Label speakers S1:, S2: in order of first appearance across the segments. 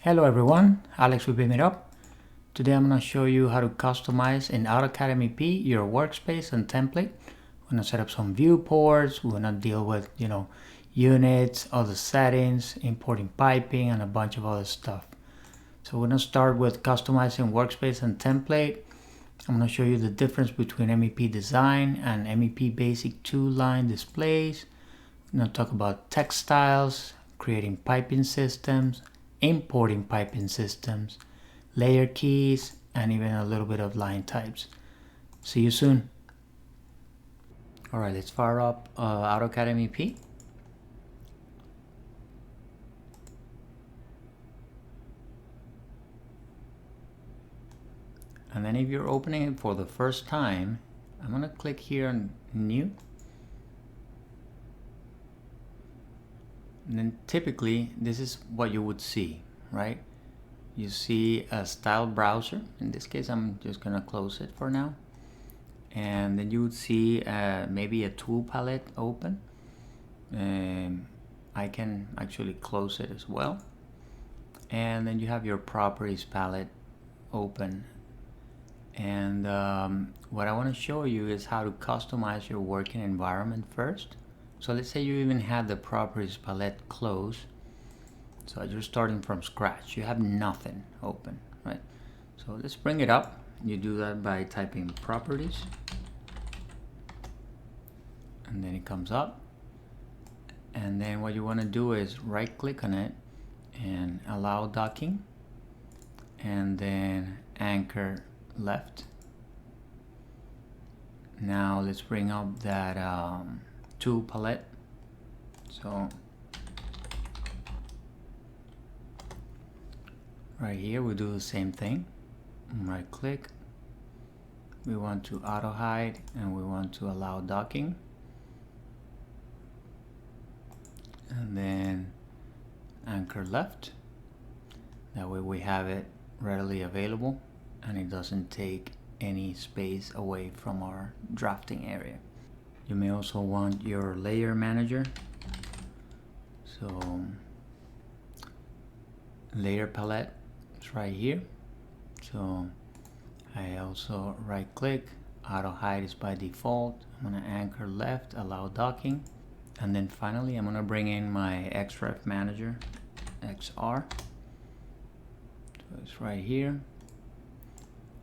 S1: Hello everyone, Alex with BIMitUp. Today I'm going to show you how to customize in AutoCAD MEP your workspace and template. We're going to set up some viewports, we're going to deal with, units, other settings, importing piping, and a bunch of other stuff. So we're going to start with customizing workspace and template. I'm going to show you the difference between MEP design and MEP basic two-line displays. We're going to talk about textiles, creating piping systems, importing piping systems, layer keys, and even a little bit of line types. See you soon. Alright, let's fire up AutoCAD MEP. And then if you're opening it for the first time, I'm going to click here on New. And then typically this is what you would see, right? You see a style browser. In this case, I'm just gonna close it for now. And then you would see maybe a tool palette open. I can actually close it as well. And then you have your properties palette open. And what I want to show you is how to customize your working environment first. So let's say you even had the properties palette closed. So you're starting from scratch. You have nothing open, right? So let's bring it up. You do that by typing properties. And then it comes up. And then what you want to do is right click on it and allow docking. And then anchor left. Now let's bring up that tool palette. So right here we do the same thing. Right click. We want to auto hide and we want to allow docking. And then anchor left. That way we have it readily available and it doesn't take any space away from our drafting area. You may also want your layer manager. So layer palette is right here. So I also right click, auto hide is by default. I'm gonna anchor left, allow docking. And then finally I'm gonna bring in my XREF manager, XR. So it's right here.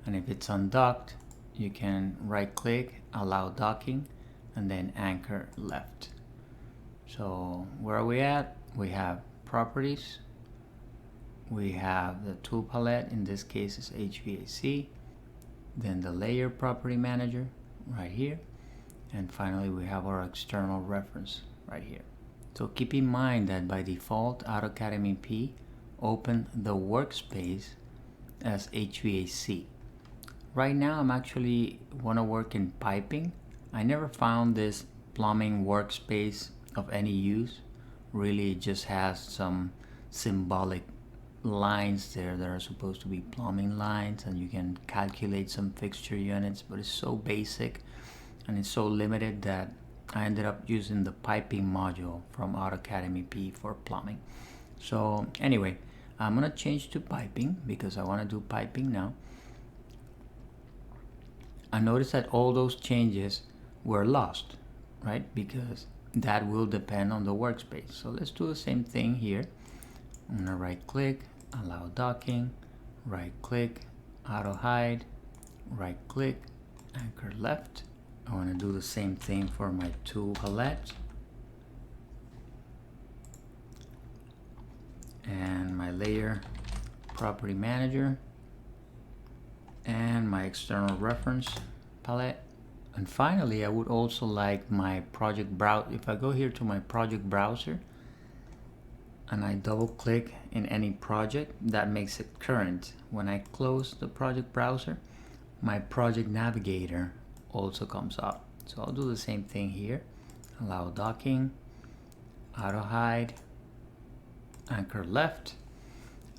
S1: And if it's undocked, you can right click, allow docking, and then anchor left. So where are we at? We have properties. We have the tool palette, in this case is HVAC. Then the layer property manager right here. And finally we have our external reference right here. So keep in mind that by default AutoCAD MEP open the workspace as HVAC. Right now I'm actually want to work in piping. I never found this plumbing workspace of any use. Really it just has some symbolic lines there that are supposed to be plumbing lines, and you can calculate some fixture units, but it's so basic and it's so limited that I ended up using the piping module from AutoCAD MEP for plumbing. So anyway, I'm gonna change to piping because I want to do piping now. I noticed that all those changes were lost, right? Because that will depend on the workspace. So let's do the same thing here. I'm gonna right click, allow docking, right click, auto hide, right click, anchor left. I want to do the same thing for my tool palette and my layer property manager and my external reference palette. And finally I would also like my project browser. If I go here to my project browser and I double click in any project, that makes it current. When I close the project browser, my project navigator also comes up. So I'll do the same thing here. Allow docking, auto hide, anchor left,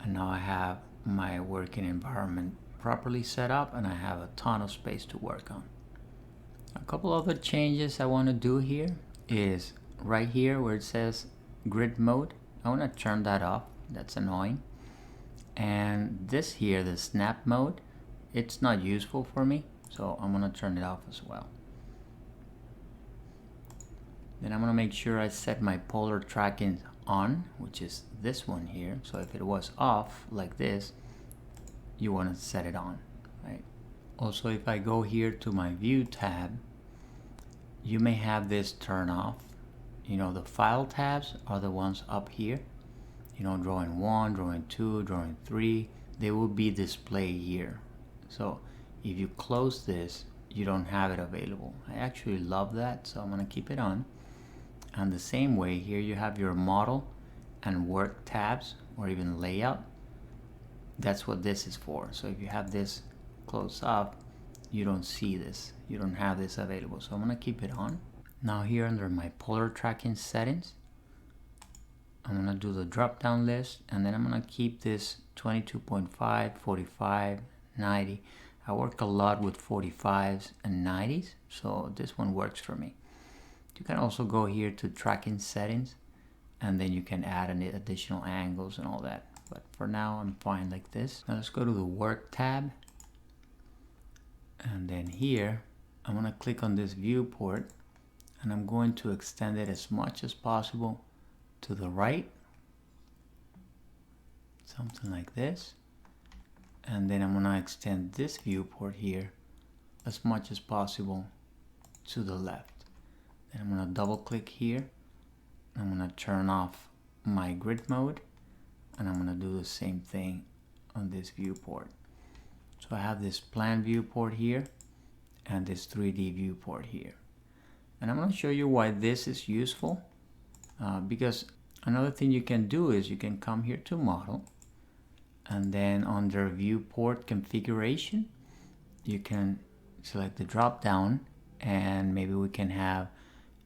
S1: and now I have my working environment properly set up and I have a ton of space to work on. A couple other changes I want to do here is right here where it says grid mode. I want to turn that off. That's annoying. And this here, the snap mode, it's not useful for me, so I'm gonna turn it off as well. Then I'm gonna make sure I set my polar tracking on, which is this one here. So if it was off like this, you want to set it on, right? Also, if I go here to my view tab, you may have this turn off. You know, the file tabs are the ones up here. You know, drawing 1, drawing 2, drawing 3, they will be displayed here. So if you close this, you don't have it available. I actually love that, so I'm gonna keep it on. And the same way, here you have your model and work tabs, or even layout. That's what this is for. So if you have this closed up, you don't see this. You don't have this available. So I'm gonna keep it on. Now here under my polar tracking settings, I'm gonna do the drop down list, and then I'm gonna keep this 22.5, 45, 90. I work a lot with 45s and 90s, so this one works for me. You can also go here to tracking settings, and then you can add any additional angles and all that. But for now, I'm fine like this. Now let's go to the work tab. And then here, I'm gonna click on this viewport, and I'm going to extend it as much as possible to the right. Something like this. And then I'm gonna extend this viewport here as much as possible to the left. Then I'm gonna double click here. I'm gonna turn off my grid mode, and I'm gonna do the same thing on this viewport. So I have this plan viewport here and this 3D viewport here. And I'm gonna show you why this is useful, because another thing you can do is you can come here to model, and then under viewport configuration, you can select the drop down, and maybe we can have,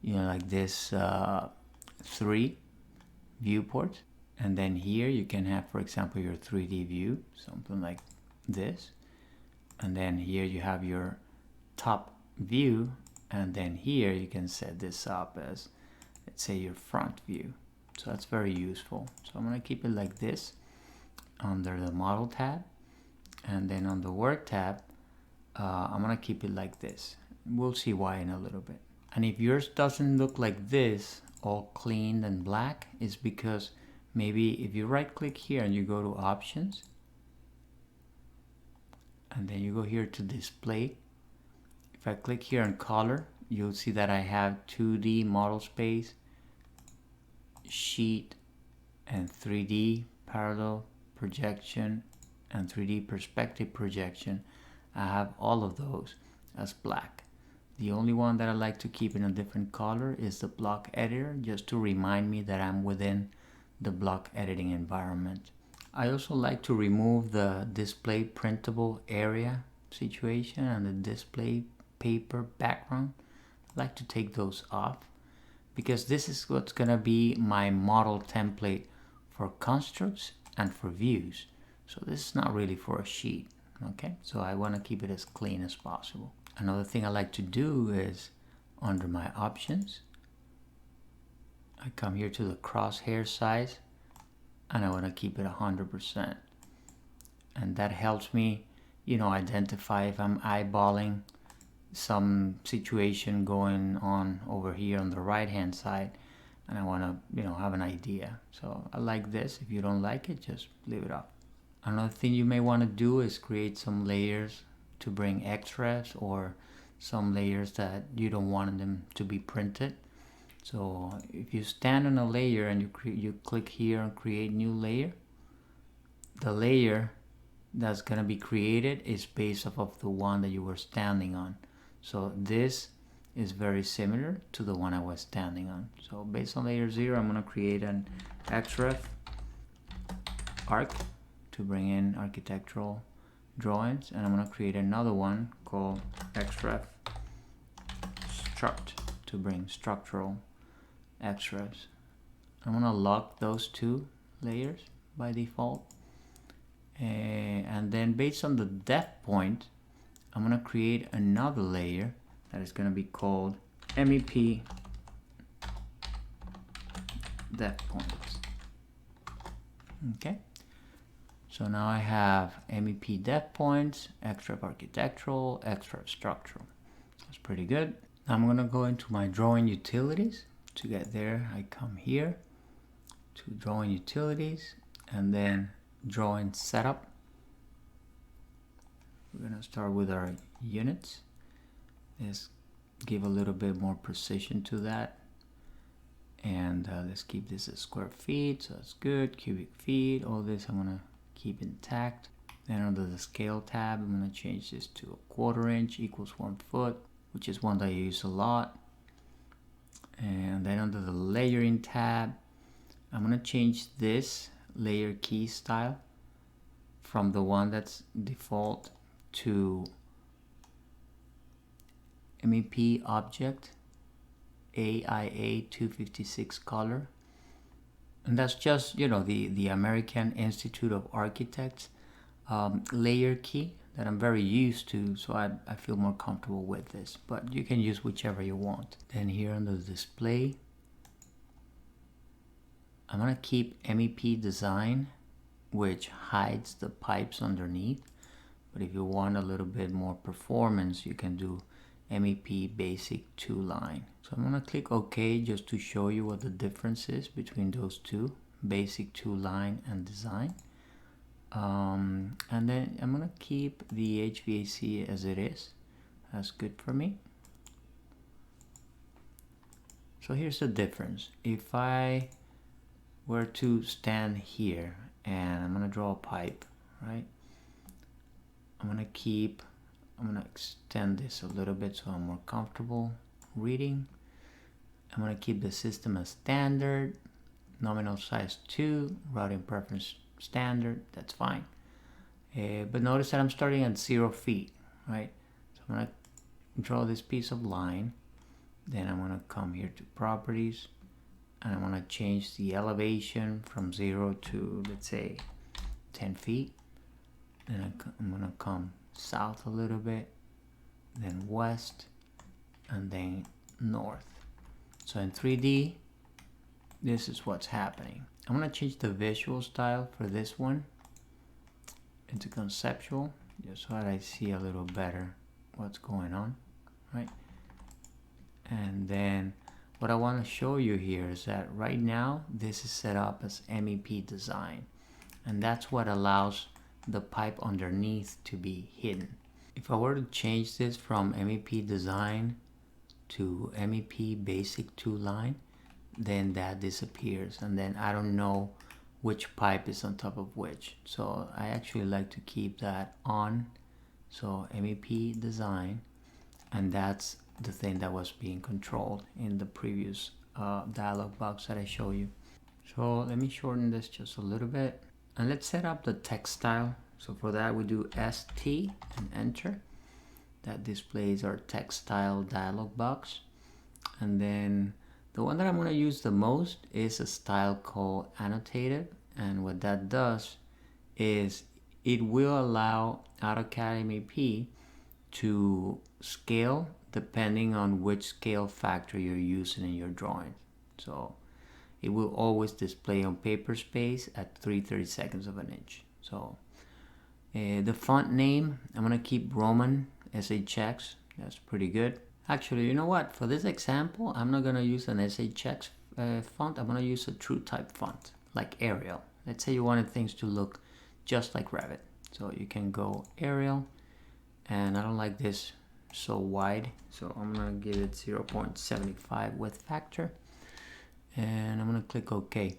S1: you know, like this 3 viewports. And then here you can have, for example, your 3D view, something like this. And then here you have your top view, and then here you can set this up as, let's say, your front view. So that's very useful. So I'm gonna keep it like this under the model tab, and then on the work tab, I'm gonna keep it like this. We'll see why in a little bit. And if yours doesn't look like this, all clean and black, is because maybe if you right click here and you go to options, and then you go here to display, if I click here on color, you'll see that I have 2D model space, sheet, and 3D parallel projection, and 3D perspective projection. I have all of those as black. The only one that I like to keep in a different color is the block editor, just to remind me that I'm within the block editing environment. I also like to remove the display printable area situation and the display paper background. I like to take those off, because this is what's gonna be my model template for constructs and for views. So this is not really for a sheet, okay? So I wanna keep it as clean as possible. Another thing I like to do is under my options, I come here to the crosshair size, and I want to keep it 100%. And that helps me, you know, identify if I'm eyeballing some situation going on over here on the right hand side, and I want to, you know, have an idea. So I like this. If you don't like it, just leave it up. Another thing you may want to do is create some layers to bring extras, or some layers that you don't want them to be printed. So if you stand on a layer and you click here and create new layer, the layer that's going to be created is based off of the one that you were standing on. So this is very similar to the one I was standing on. So based on layer 0, I'm going to create an XREF arc to bring in architectural drawings, and I'm going to create another one called XREF struct to bring structural XREFs. I'm going to lock those 2 layers by default, and then based on the depth point, I'm going to create another layer that is going to be called MEP depth points. Okay, So now I have MEP depth points, extra of architectural, extra of structural. That's pretty good. Now I'm gonna go into my drawing utilities. To get there, I come here to drawing utilities and then drawing setup. We're gonna start with our units. Let's give a little bit more precision to that. And let's keep this as square feet, so that's good. Cubic feet, all this I'm gonna keep intact. Then under the scale tab, I'm gonna change this to 1/4 inch equals 1 foot, which is one that I use a lot. And then under the layering tab, I'm gonna change this layer key style from the one that's default to MEP object AIA 256 color. And that's just, you know, the American Institute of Architects layer key that I'm very used to, so I feel more comfortable with this, but you can use whichever you want. Then here under the display, I'm gonna keep MEP design, which hides the pipes underneath, but if you want a little bit more performance, you can do MEP basic 2-line. So I'm gonna click OK just to show you what the difference is between those two, basic 2-line and design. And then I'm gonna keep the HVAC as it is. That's good for me. So here's the difference. If I were to stand here and I'm gonna draw a pipe, right? I'm gonna extend this a little bit so I'm more comfortable reading. I'm gonna keep the system as standard, nominal size 2, routing preference standard, that's fine. But notice that I'm starting at 0 feet, right? So I'm gonna draw this piece of line, then I'm gonna come here to properties, and I'm gonna change the elevation from 0 to, let's say, 10 feet. Then I'm gonna come south a little bit, then west, and then north. So in 3D, this is what's happening. I'm gonna change the visual style for this one into conceptual, just so that I see a little better what's going on, right? And then what I want to show you here is that right now this is set up as MEP design, and that's what allows the pipe underneath to be hidden. If I were to change this from MEP design to MEP basic 2-line, then that disappears, and then I don't know which pipe is on top of which. So I actually like to keep that on. So MEP design, and that's the thing that was being controlled in the previous dialog box that I showed you. So let me shorten this just a little bit, and let's set up the text style. So for that we do ST and enter. That displays our text style dialog box. And then the one that I'm going to use the most is a style called annotated, and what that does is it will allow AutoCAD MEP to scale depending on which scale factor you're using in your drawing. So it will always display on paper space at 3/32 of an inch. So the font name, I'm going to keep Roman SHX. That's pretty good. Actually, you know what? For this example, I'm not going to use an SHX font. I'm going to use a true type font, like Arial. Let's say you wanted things to look just like Revit. So you can go Arial, and I don't like this so wide. So I'm going to give it 0.75 width factor. And I'm going to click OK.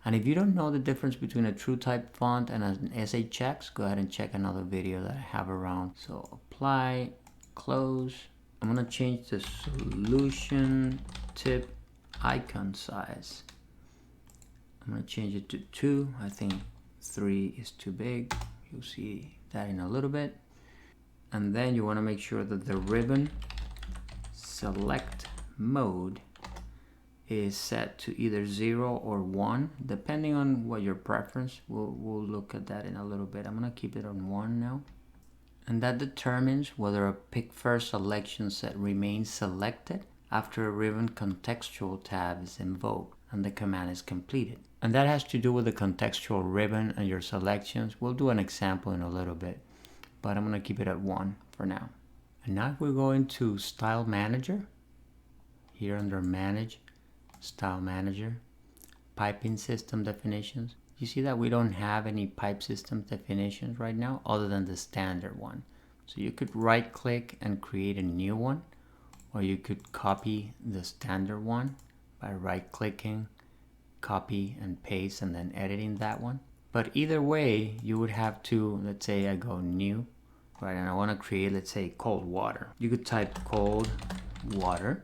S1: And if you don't know the difference between a true type font and an SHX, go ahead and check another video that I have around. So apply, close. I'm going to change the solution tip icon size. I'm going to change it to 2. I think 3 is too big. You'll see that in a little bit. And then you want to make sure that the ribbon select mode is set to either 0 or 1, depending on what your preference. We'll look at that in a little bit. I'm going to keep it on 1 now. And that determines whether a pick first selection set remains selected after a ribbon contextual tab is invoked. and the command is completed. And that has to do with the contextual ribbon and your selections. We'll do an example in a little bit, but I'm going to keep it at 1 for now. And now we're going to Style Manager. Here under Manage, Style Manager, Piping System Definitions. You see that we don't have any pipe system definitions right now other than the standard one. So you could right click and create a new one, or you could copy the standard one by right clicking, copy and paste, and then editing that one. But either way, you would have to, let's say I go new, right, and I want to create, let's say, cold water. You could type cold water,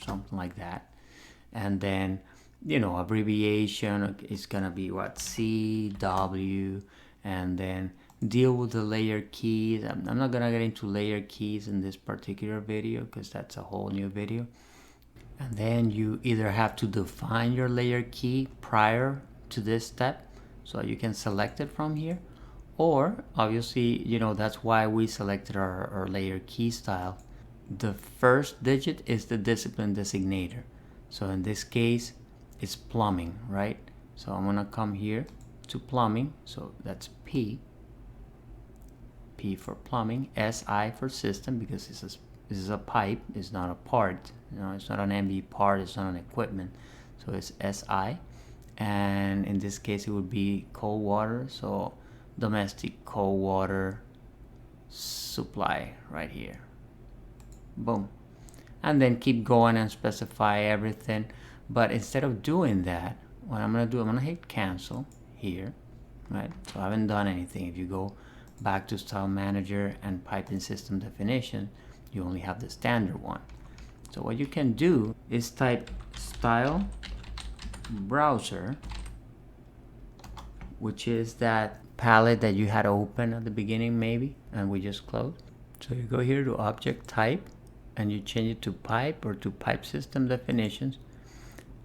S1: something like that, and then, you know, abbreviation is gonna be what, CW, and then deal with the layer keys. I'm not gonna get into layer keys in this particular video because that's a whole new video. And then you either have to define your layer key prior to this step so you can select it from here, or obviously, you know, that's why we selected our layer key style. The first digit is the discipline designator. So in this case, it's plumbing, right? So I'm gonna come here to plumbing. So that's P for plumbing, SI for system, because this is a pipe, it's not a part. You know, it's not an MB part, it's not an equipment. So it's SI. And in this case, it would be cold water. So domestic cold water supply right here. Boom. And then keep going and specify everything. But instead of doing that, what I'm going to do, I'm going to hit cancel here, right? So I haven't done anything. If you go back to Style Manager and Piping System Definition, you only have the standard one. So what you can do is type Style Browser, which is that palette that you had open at the beginning maybe, and we just closed. So you go here to Object Type, and you change it to Pipe or to Pipe System Definitions.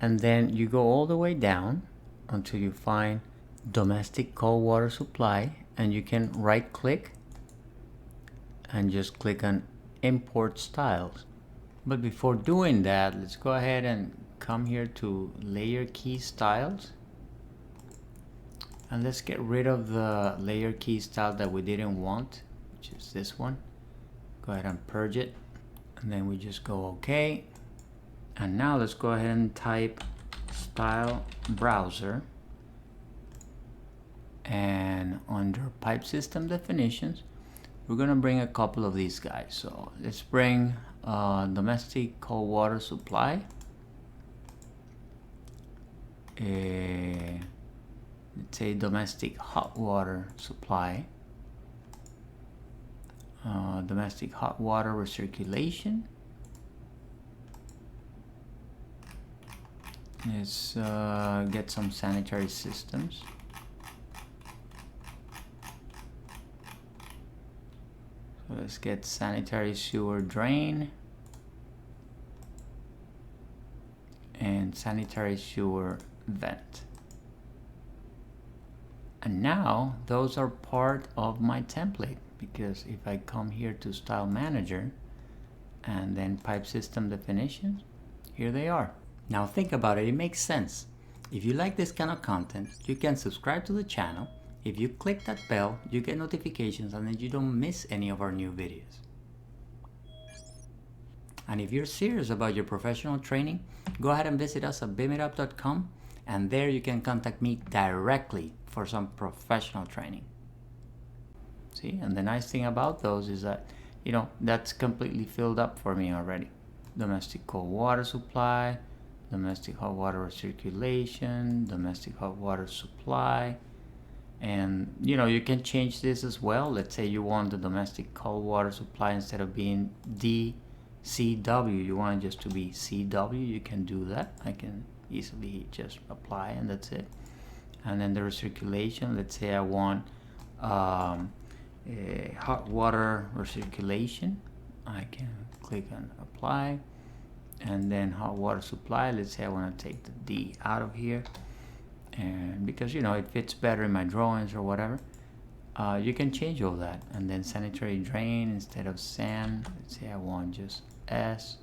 S1: And then you go all the way down until you find domestic cold water supply, and you can right click and just click on import styles. But before doing that, let's go ahead and come here to layer key styles, and let's get rid of the layer key style that we didn't want, which is this one. Go ahead and purge it, and then we just go OK. And now let's go ahead and type Style Browser, and under Pipe System Definitions, we're going to bring a couple of these guys. So let's bring domestic cold water supply, let's say domestic hot water supply, domestic hot water recirculation. Let's get some sanitary systems. So let's get sanitary sewer drain and sanitary sewer vent. And now those are part of my template, because if I come here to Style Manager and then Pipe System Definitions, here they are. Now think about it, it makes sense. If you like this kind of content, you can subscribe to the channel. If you click that bell, you get notifications, and then you don't miss any of our new videos. And if you're serious about your professional training, go ahead and visit us at BIMitUp.com, and there you can contact me directly for some professional training. See, and the nice thing about those is that, you know, that's completely filled up for me already. Domestic cold water supply, domestic hot water recirculation, domestic hot water supply. And you know, you can change this as well. Let's say you want the domestic cold water supply, instead of being DCW, you want it just to be CW, you can do that. I can easily just apply, and that's it. And then the recirculation, let's say I want a hot water recirculation, I can click on apply. And then hot water supply, let's say I want to take the D out of here, and because, you know, it fits better in my drawings or whatever, you can change all that. And then sanitary drain, instead of SAN, let's say I want just S,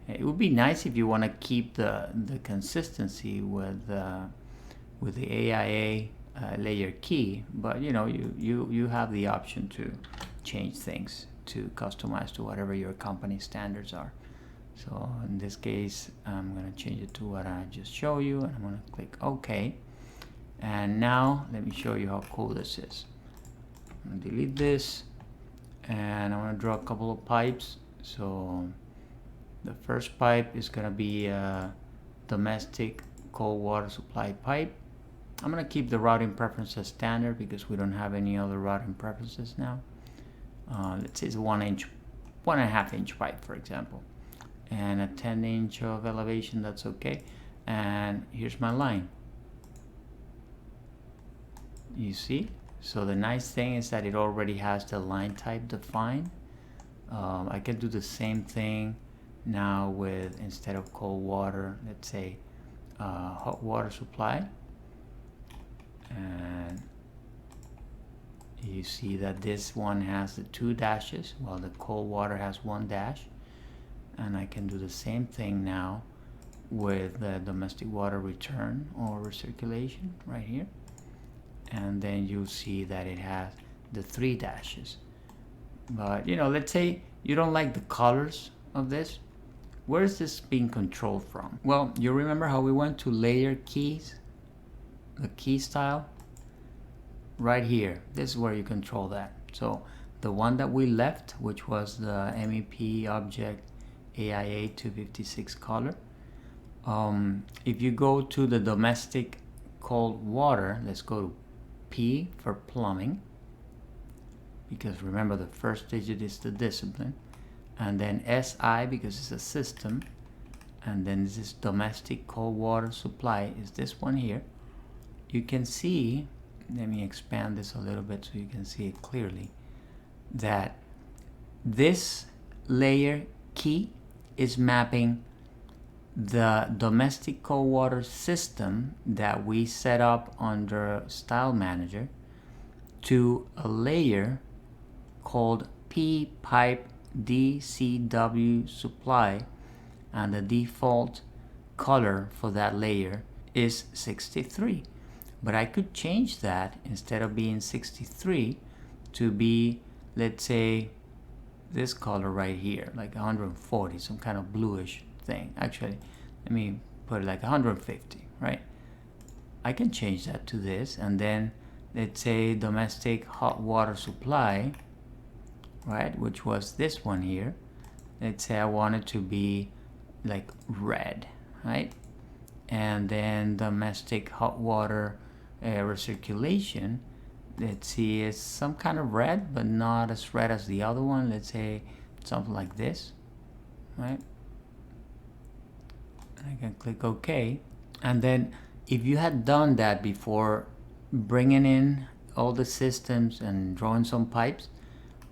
S1: It would be nice if you want to keep the consistency with the AIA layer key, but you know, you have the option to change things to customize to whatever your company standards are. So in this case, I'm going to change it to what I just showed you, and I'm going to click OK. And now let me show you how cool this is. I'm going to delete this, and I'm going to draw a couple of pipes. So the first pipe is going to be a domestic cold water supply pipe. I'm going to keep the routing preferences standard because we don't have any other routing preferences now. Let's say it's a 1.5 inch pipe, for example, and a 10 inch of elevation, that's okay. And here's my line. You see? So the nice thing is that it already has the line type defined. I can do the same thing now with, instead of cold water, let's say hot water supply. And you see that this one has the 2 dashes while the cold water has 1 dash. And I can do the same thing now with the domestic water return or recirculation right here. And then you'll see that it has the 3 dashes. But you know, let's say you don't like the colors of this. Where is this being controlled from? Well, you remember how we went to layer keys, the key style? Right here, this is where you control that. So the one that we left, which was the MEP object AIA 256 color, if you go to the domestic cold water, let's go to P for plumbing, because remember the first digit is the discipline, and then SI because it's a system, and then this is domestic cold water supply is this one here. You can see, let me expand this a little bit so you can see it clearly, that this layer key is mapping the domestic cold water system that we set up under Style Manager to a layer called P pipe DCW supply, and the default color for that layer is 63. But I could change that, instead of being 63 to be, let's say, this color right here, like 140, some kind of bluish thing. Actually, let me put it like 150, right? I can change that to this, and then let's say domestic hot water supply, right, which was this one here. Let's say I want it to be like red, right? And then domestic hot water recirculation, let's see, is some kind of red, but not as red as the other one. Let's say something like this, right? I can click OK. And then if you had done that before bringing in all the systems and drawing some pipes,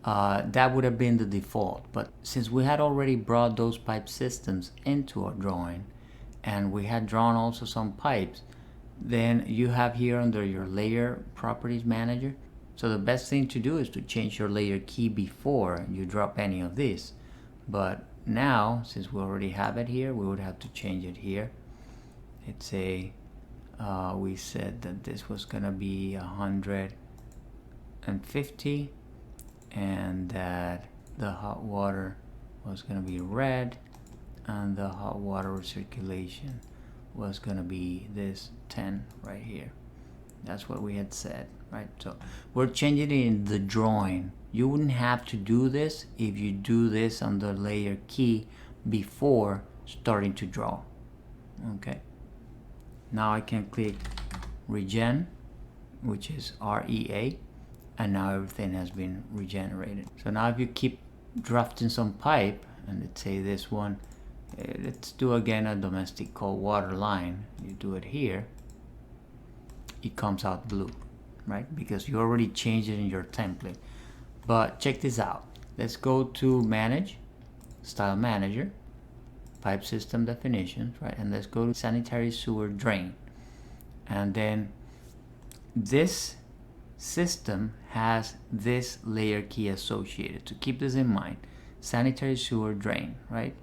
S1: that would have been the default. But since we had already brought those pipe systems into our drawing, and we had drawn also some pipes, then you have here under your layer properties manager. So the best thing to do is to change your layer key before you drop any of this. But now, since we already have it here, we would have to change it here. Let's say we said that this was gonna be 150, and that the hot water was gonna be red, and the hot water recirculation was gonna be this 10 right here. That's what we had said, right? So we're changing it in the drawing. You wouldn't have to do this if you do this on the layer key before starting to draw. Okay. Now I can click regen, which is REA, and now everything has been regenerated. So now if you keep drafting some pipe, and let's say this one, let's do again a domestic cold water line. You do it here, it comes out blue, right? Because you already changed it in your template. But check this out. Let's go to Manage, Style Manager, Pipe System Definitions, right? And let's go to Sanitary Sewer Drain. And then this system has this layer key associated. To keep this in mind, Sanitary Sewer Drain, right?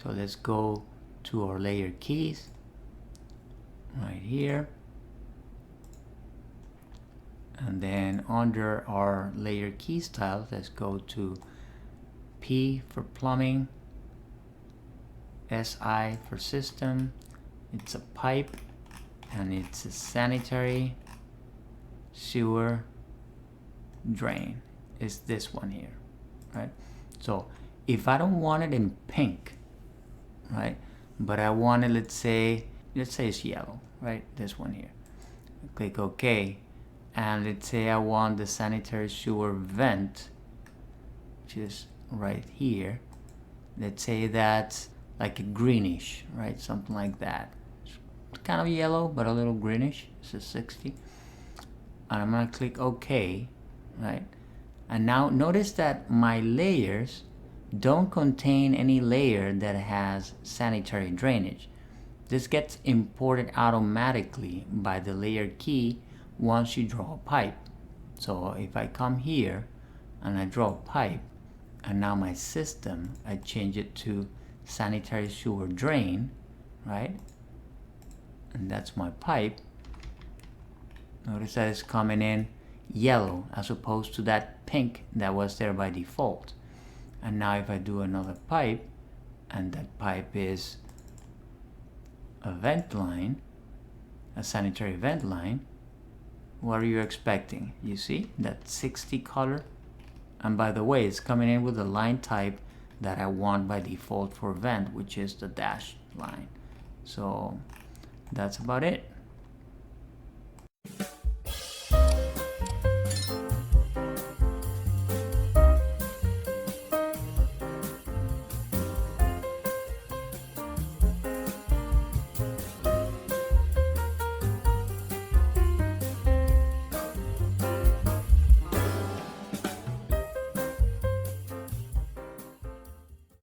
S1: So let's go to our layer keys right here. And then under our layer key styles, let's go to P for plumbing, SI for system. It's a pipe and it's a sanitary sewer drain. Is this one here, right? So if I don't want it in pink, right, but I want it, let's say it's yellow, right, this one here, click OK, and let's say I want the sanitary sewer vent, which is right here, let's say that's like a greenish, right, something like that. It's kind of yellow but a little greenish. This is 60, and I'm gonna click OK, right? And now notice that my layers don't contain any layer that has sanitary drainage. This gets imported automatically by the layer key once you draw a pipe. So if I come here and I draw a pipe, and now my system, I change it to sanitary sewer drain, right? And that's my pipe. Notice that it's coming in yellow as opposed to that pink that was there by default. And now if I do another pipe, and that pipe is a vent line, a sanitary vent line, what are you expecting? You see that 60 color? And by the way, it's coming in with the line type that I want by default for vent, which is the dashed line. So that's about it.